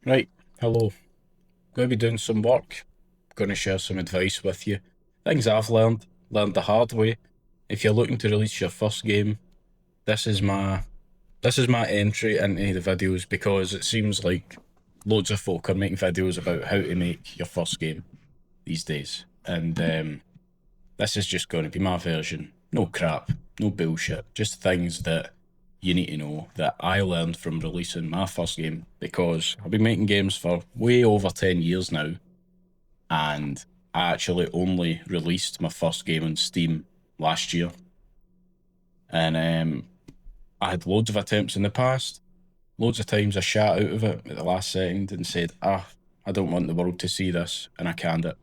Right, hello. Going to be doing some work. Going to share some advice with you. Things I've learned the hard way. If you're looking to release your first game, this is my this is my entry into the videos because it seems like loads of folk are making videos about how to make your first game these days, and this is just going to be my version. No crap, no bullshit, just things that you need to know that I learned from releasing my first game because I've been making games for way over 10 years now, and I actually only released my first game on Steam last year. And I had loads of attempts in the past. Loads of times I shat out of it at the last second and said, I don't want the world to see this, and I canned it.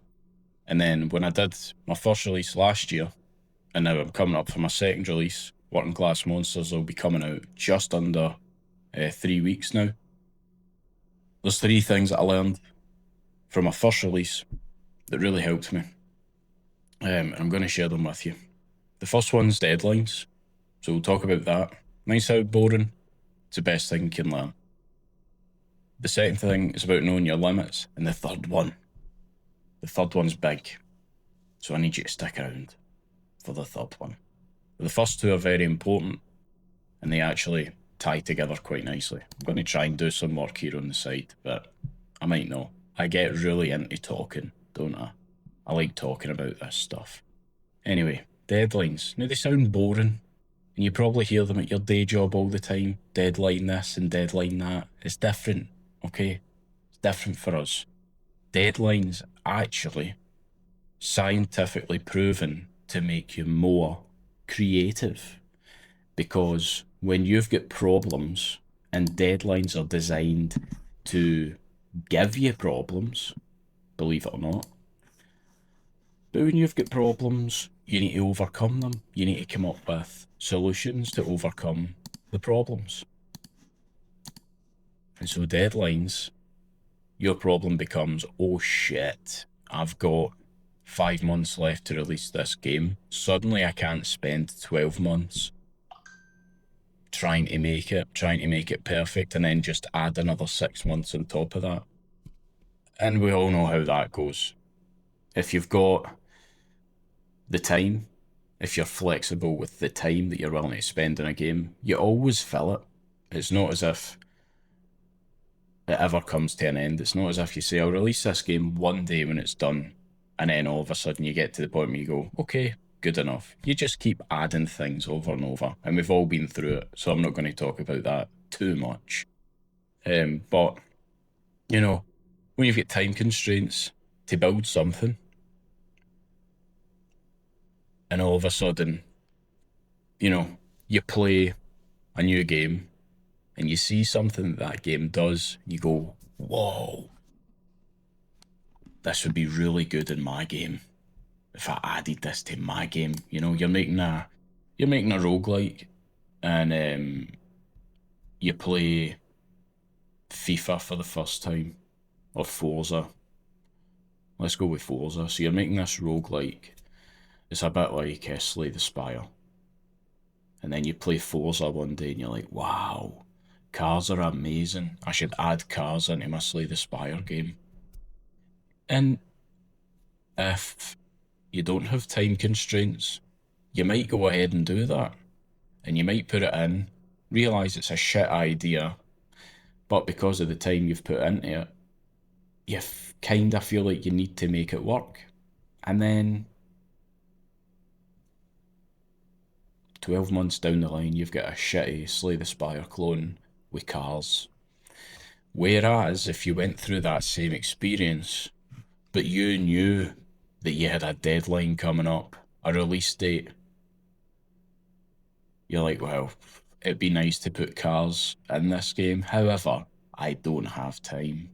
And then when I did my first release last year, and now I'm coming up for my second release, Working Class Monsters will be coming out just under 3 weeks now. There's three things that I learned from my first release that really helped me, and I'm going to share them with you. The first one's deadlines, so we'll talk about that. Nice how boring, it's the best thing you can learn. The second thing is about knowing your limits, and the third one's big, so I need you to stick around for the third one. The first two are very important, and they actually tie together quite nicely. I'm going to try and do some work here on the side, but I might not. I get really into talking, don't I? I like talking about this stuff. Anyway, deadlines. Now, they sound boring, and you probably hear them at your day job all the time. Deadline this and deadline that. It's different, okay? It's different for us. Deadlines actually scientifically proven to make you more creative, because when you've got problems and deadlines are designed to give you problems, believe it or not, but when you've got problems, you need to overcome them. You need to come up with solutions to overcome the problems. And so, deadlines, your problem becomes, oh shit, I've got 5 months left to release this game. Suddenly, I can't spend 12 months trying to make it perfect, and then just add another 6 months on top of that. And we all know how that goes. If you've got the time, if you're flexible with the time that you're willing to spend in a game, you always fill it. It's not as if it ever comes to an end. It's not as if you say, I'll release this game one day when it's done, and then all of a sudden you get to the point where you go, okay, good enough. You just keep adding things over and over, and we've all been through it, so I'm not going to talk about that too much. But, you know, when you've got time constraints to build something, and all of a sudden, you play a new game and you see something that game does, you go, whoa, this would be really good in my game if I added this to my game. You're making a roguelike, and you play FIFA for the first time, or Forza. Let's go with Forza. So you're making this roguelike. It's a bit like Slay the Spire. And then you play Forza one day and you're like, wow, cars are amazing. I should add cars into my Slay the Spire game. And if you don't have time constraints, you might go ahead and do that. And you might put it in, realise it's a shit idea, but because of the time you've put into it, you kind of feel like you need to make it work. And then 12 months down the line, you've got a shitty Slay the Spire clone with cars. Whereas if you went through that same experience, but you knew that you had a deadline coming up, a release date, you're like, well, it'd be nice to put cars in this game. However, I don't have time.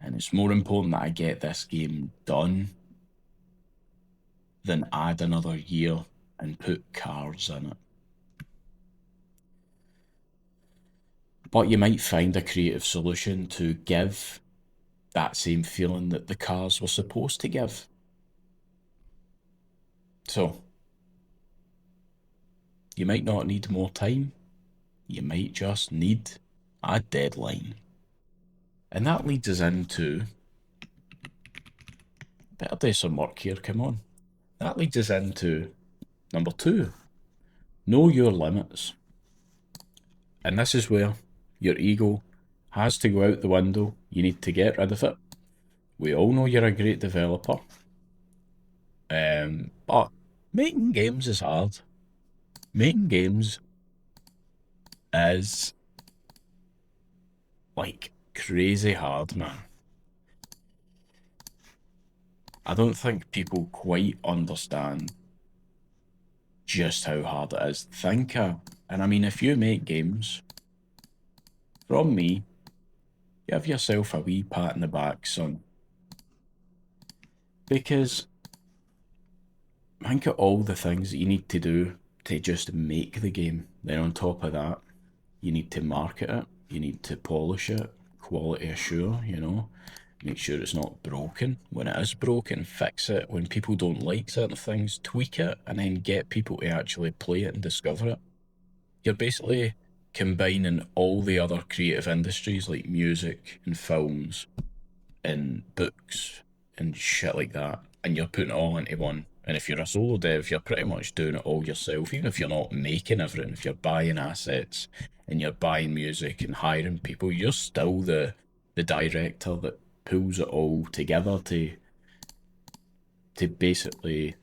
And it's more important that I get this game done than add another year and put cars in it. But you might find a creative solution to give that same feeling that the cars were supposed to give. So, you might not need more time. You might just need a deadline. And that leads us into... Better do some work here, come on. That leads us into number 2. Know your limits. And this is where your ego has to go out the window. You need to get rid of it. We all know you're a great developer. But making games is hard. Making games is like crazy hard, man. I don't think people quite understand just how hard it is. And I mean, if you make games, from me, give yourself a wee pat in the back, son. Because think of all the things that you need to do to just make the game. Then on top of that, you need to market it, you need to polish it, quality assure, you know, make sure it's not broken. When it is broken, fix it. When people don't like certain things, tweak it, and then get people to actually play it and discover it. You're basically combining all the other creative industries like music and films and books and shit like that, and you're putting it all into one. And if you're a solo dev, you're pretty much doing it all yourself, even if you're not making everything. If you're buying assets and you're buying music and hiring people, you're still the director that pulls it all together to basically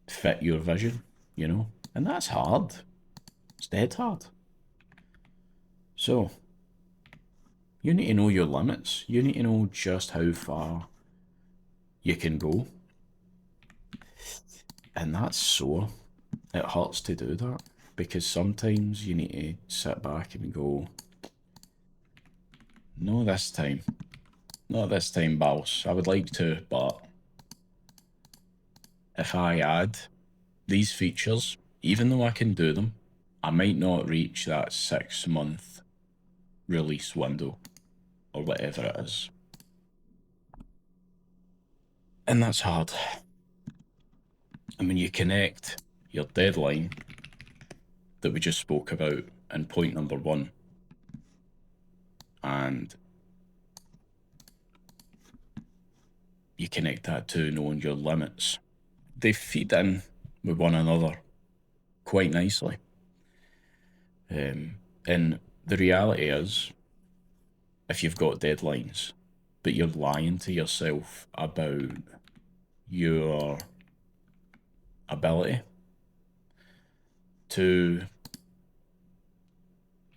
fit your vision, you know? And that's hard. It's dead hard. So, you need to know your limits. You need to know just how far you can go. And that's sore. It hurts to do that, because sometimes you need to sit back and go, no, this time. Not this time, Bouse. I would like to, but if I add these features, even though I can do them, I might not reach that 6-month release window or whatever it is. And that's hard. And when you connect your deadline that we just spoke about in point number 1 and you connect that to knowing your limits, they feed in with one another quite nicely. And the reality is, if you've got deadlines, but you're lying to yourself about your ability to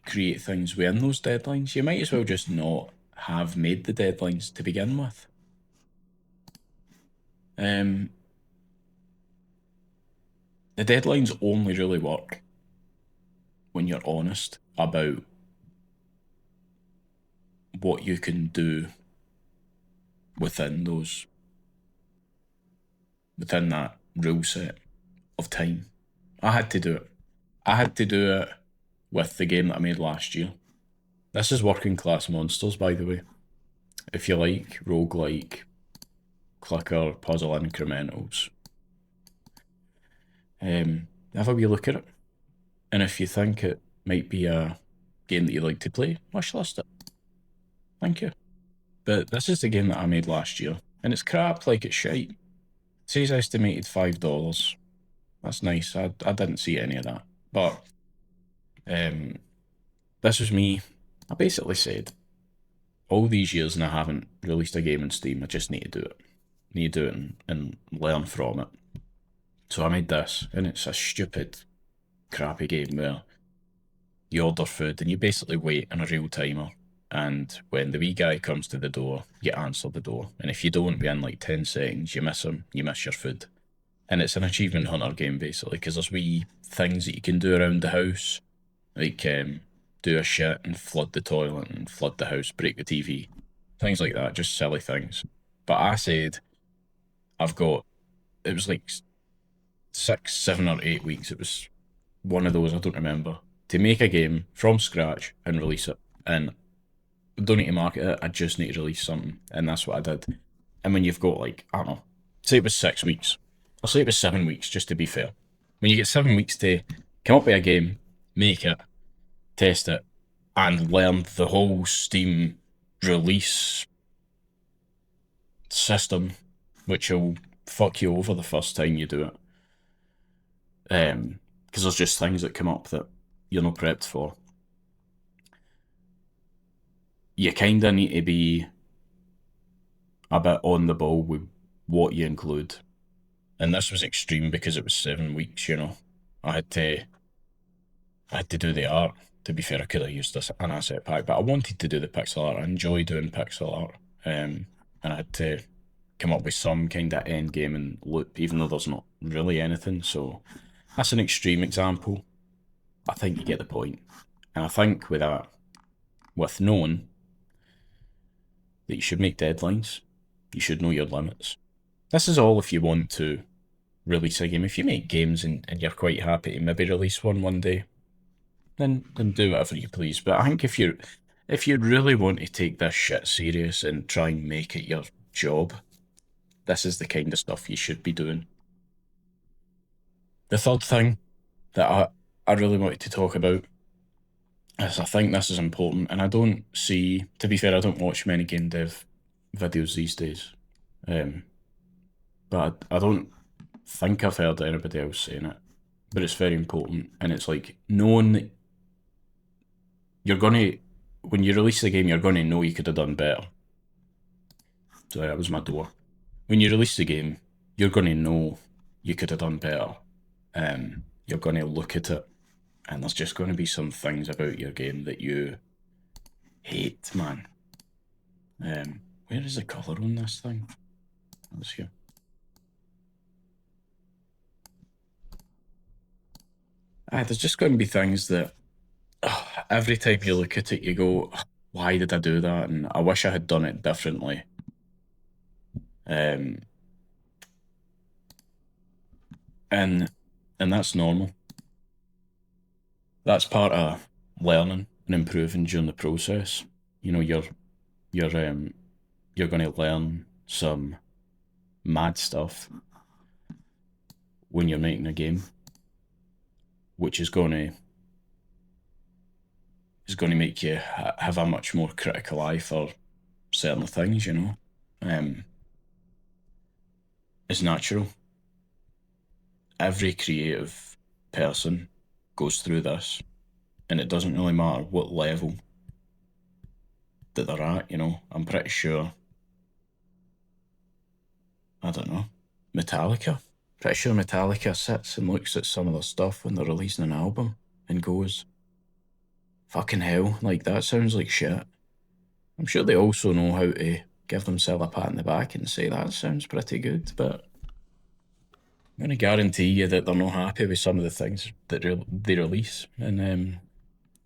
create things within those deadlines, you might as well just not have made the deadlines to begin with. The deadlines only really work when you're honest about what you can do within that rule set of time. I had to do it. I had to do it with the game that I made last year. This is Working Class Monsters, by the way. If you like roguelike, clicker, puzzle incrementals, have a wee look at it. And if you think it might be a game that you like to play, wishlist it. Thank you. But this is the game that I made last year, and it's crap like it's shite. It says estimated $5. That's nice. I didn't see any of that. But this was me. I basically said, all these years and I haven't released a game on Steam, I just need to do it. I need to do it and learn from it. So I made this, and it's a stupid, crappy game where you order food and you basically wait on a real timer, and when the wee guy comes to the door, you answer the door, and if you don't within like 10 seconds, you miss him, you miss your food. And it's an achievement hunter game, basically, because there's wee things that you can do around the house, like do a shit and flood the toilet and flood the house, break the TV, things like that, just silly things. But I said, it was like 6, 7 or 8 weeks, it was one of those, I don't remember, to make a game from scratch and release it. And I don't need to market it, I just need to release something. And that's what I did. And when you've got like, I don't know, say it was 6 weeks, I'll say it was 7 weeks, just to be fair. When you get 7 weeks to come up with a game, make it, test it, and learn the whole Steam release system which will fuck you over the first time you do it. Because there's just things that come up that you're not prepped for. You kind of need to be a bit on the ball with what you include. And this was extreme because it was 7 weeks, you know. I had to do the art. To be fair, I could have used an asset pack, but I wanted to do the pixel art. I enjoy doing pixel art. And I had to come up with some kind of end game and loop, even though there's not really anything. So that's an extreme example. I think you get the point. And I think with that, with knowing that you should make deadlines, you should know your limits. This is all if you want to release a game. If you make games and you're quite happy to maybe release one day, then do whatever you please. But I think if you really want to take this shit serious and try and make it your job, this is the kind of stuff you should be doing. The third thing that I really wanted to talk about is I think this is important, and I don't see, to be fair, I don't watch many game dev videos these days. But I don't think I've heard anybody else saying it. But it's very important, and it's like knowing that you're gonna, when you release the game, you're gonna know you could have done better. Sorry, that was my door. When you release the game, you're gonna know you could have done better. You're gonna look at it, and there's just gonna be some things about your game that you hate, man. Where is the colour on this thing? Let's see. There's just going to be things that every time you look at it, you go, why did I do that? And I wish I had done it differently. And that's normal. That's part of learning and improving during the process. You know, you're going to learn some mad stuff when you're making a game, which is going to make you have a much more critical eye for certain things, you know. It's natural. Every creative person goes through this, and it doesn't really matter what level that they're at, you know. I'm pretty sure, I don't know, pretty sure Metallica sits and looks at some of their stuff when they're releasing an album and goes, fucking hell, like that sounds like shit. I'm sure they also know how to give themselves a pat on the back and say that sounds pretty good, but I'm going to guarantee you that they're not happy with some of the things that they release. And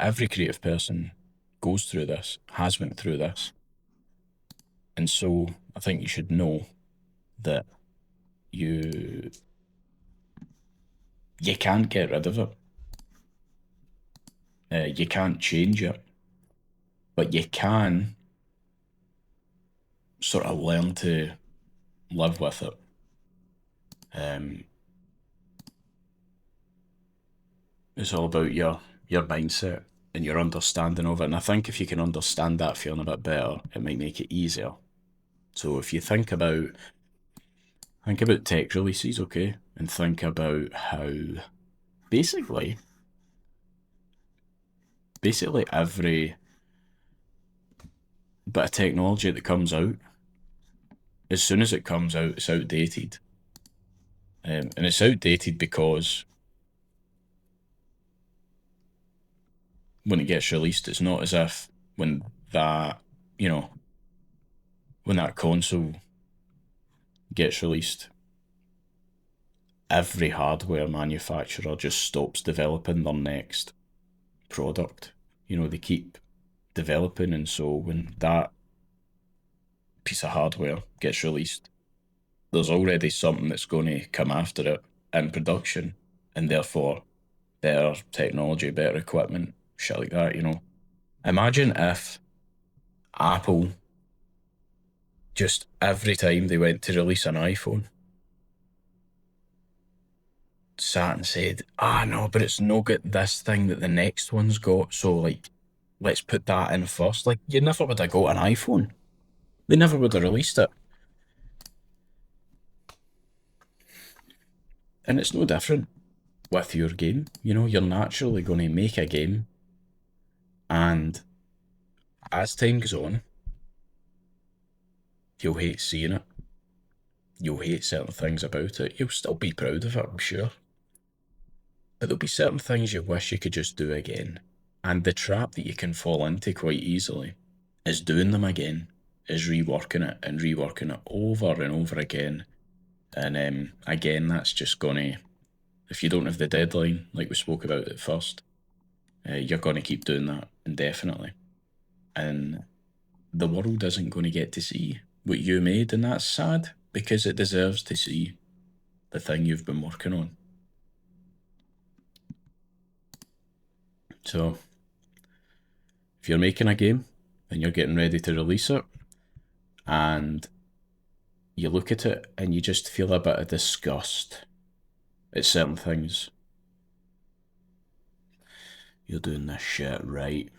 every creative person goes through this, has went through this. And so I think you should know that you can't get rid of it. You can't change it. But you can sort of learn to live with it. It's all about your mindset and your understanding of it. And I think if you can understand that feeling a bit better, it might make it easier. So if you think about tech releases, okay, and think about how basically every bit of technology that comes out, as soon as it comes out, it's outdated. And it's outdated because when it gets released, it's not as if when that console gets released, every hardware manufacturer just stops developing their next product. You know, they keep developing, and so when that piece of hardware gets released, there's already something that's going to come after it in production, and therefore better technology, better equipment, shit like that, you know. Imagine if Apple, just every time they went to release an iPhone, sat and said, no, but it's no got this thing that the next one's got, so like let's put that in first. Like, you never would have got an iPhone. They never would have released it. And it's no different with your game. You know, you're naturally going to make a game, and as time goes on, you'll hate seeing it. You'll hate certain things about it. You'll still be proud of it, I'm sure. But there'll be certain things you wish you could just do again. And the trap that you can fall into quite easily is doing them again, is reworking it and reworking it over and over again. And again, that's just going to, if you don't have the deadline, like we spoke about at first, you're going to keep doing that indefinitely. And the world isn't going to get to see what you made, and that's sad because it deserves to see the thing you've been working on. So, if you're making a game and you're getting ready to release it, and you look at it and you just feel a bit of disgust at certain things, you're doing this shit right.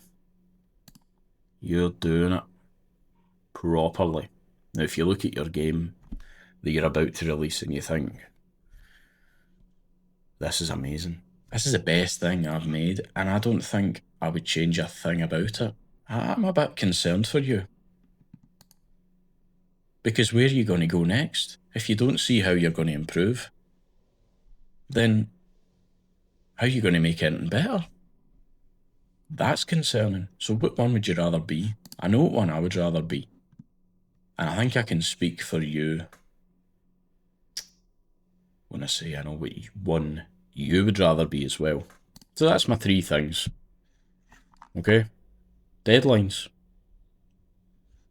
You're doing it properly. Now, if you look at your game that you're about to release and you think, this is amazing, this is the best thing I've made, and I don't think I would change a thing about it, I'm a bit concerned for you. Because where are you going to go next? If you don't see how you're going to improve, then how are you going to make anything better? That's concerning. So what one would you rather be? I know what one I would rather be. And I think I can speak for you when I say I know what one you would rather be as well. So that's my 3 things. Okay? Deadlines.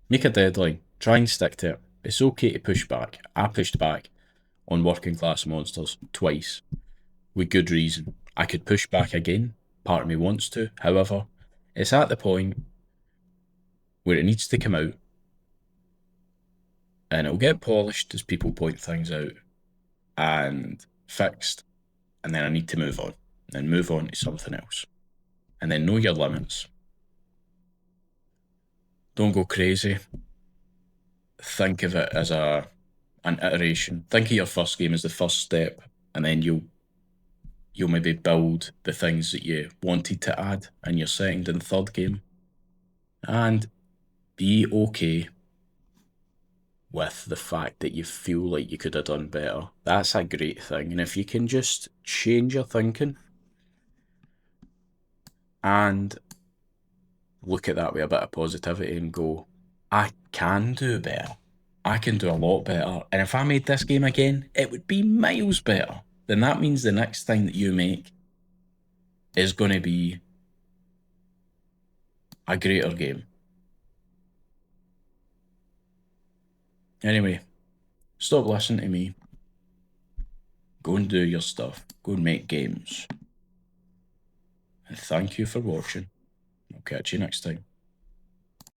Make a deadline. Try and stick to it. It's okay to push back. I pushed back on Working Class Monsters twice, with good reason. I could push back again. Part of me wants to. However, it's at the point where it needs to come out, and it'll get polished as people point things out and fixed, and then I need to move on, and move on to something else. And then know your limits. Don't go crazy. Think of it as an iteration. Think of your first game as the first step, and then you'll maybe build the things that you wanted to add in your second and third game. And be okay with the fact that you feel like you could have done better. That's a great thing. And if you can just change your thinking and look at that with a bit of positivity and go, I can do better. I can do a lot better. And if I made this game again, it would be miles better. Then that means the next thing that you make is going to be a greater game. Anyway, stop listening to me. Go and do your stuff. Go and make games. And thank you for watching. I'll catch you next time.